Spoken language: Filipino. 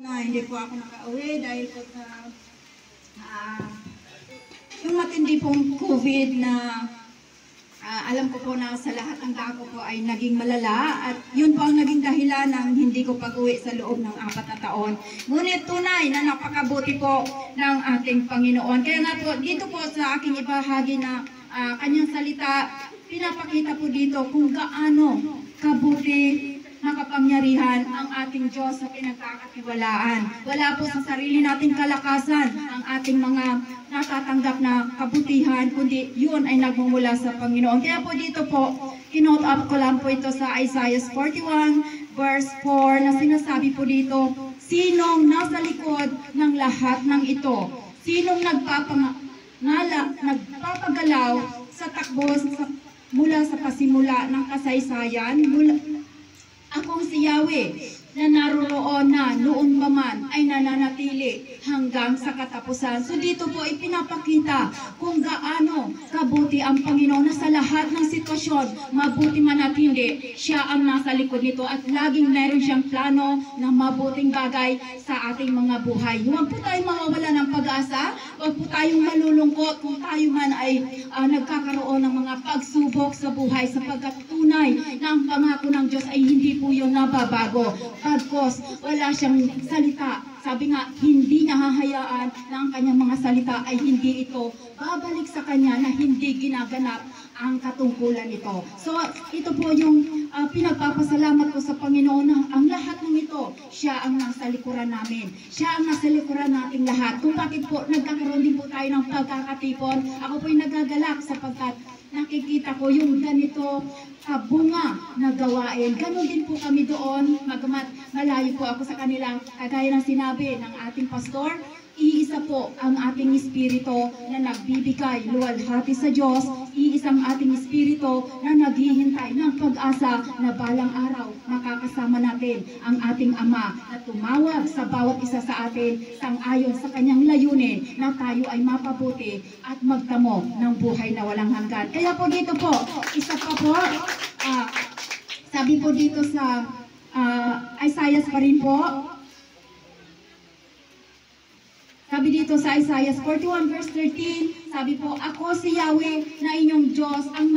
Hindi po ako nakauwi dahil po sa yung matindi pong COVID na alam ko po na sa lahat ng tao po ay naging malala at yun po ang naging dahilan ng hindi ko pag-uwi sa loob ng 4 na taon. Ngunit tunay na napakabuti po ng ating Panginoon. Kaya nga po dito po sa aking ibahagi na kanyang salita, pinapakita po dito kung gaano kabuti nakapangyarihan ang ating Diyos sa pinagkakatiwalaan. Wala po sa sarili nating kalakasan ang ating mga natatanggap na kabutihan, kundi yun ay nagmumula sa Panginoon. Kaya po dito po, kinote up ko lang po ito sa Isaiah 41 verse 4 na sinasabi po dito, sinong nasa likod ng lahat ng ito? Sinong nagpapagalaw sa takbo mula sa pasimula ng kasaysayan? Akong si Yahweh na naroroon na noon pa man ay nananatili hanggang sa katapusan. So dito po ipinapakita kung gaano kabuti ang Panginoon na sa lahat ng sitwasyon, mabuti man at hindi, siya ang nasa likod nito at laging meron siyang plano na mabuting bagay sa ating mga buhay. Huwag po tayong mawawala ng pag-asa, huwag po tayong malulungkot kung tayo man ay nagkakaroon ng mga pagsubok sa buhay sapagkat tunay na ang pangako ng Diyos ay hindi po yun nababago. Pagkos, wala siyang salita. Sabi nga, hindi niya hahayaan na ang kanyang mga salita ay hindi ito babalik sa kanya na hindi ginaganap ang katungkulan nito. So, ito po yung pinagpapasalamat ko sa Panginoon na ang lahat ng ito, siya ang nasa likuran namin. Siya ang nasa likuran nating lahat. Kung bakit po nagkakaroon din po tayo ng pagkakatipon, ako po'y nagagalak sapagkat nakikita ko yung ganito bunga na gawain. Ganon din po kami doon, magamat malayo po ako sa kanila. Kagaya ng sinabi ng ating pastor, iisa po ang ating espiritu na nagbibigay luwalhati sa Diyos, iisang ating espiritu na naghihintay ng pag-asa na balang araw makakasama natin ang ating Ama na tumawag sa bawat isa sa atin sang-ayon sa kanyang layunin na tayo ay mapabuti at magtamo ng buhay na walang hanggan. Kaya po dito po, isa pa po, sabi po dito sa Isaiah pa rin po, sabi dito sa Isaiah 41 verse 13, sabi po, ako si Yahweh na inyong Diyos ang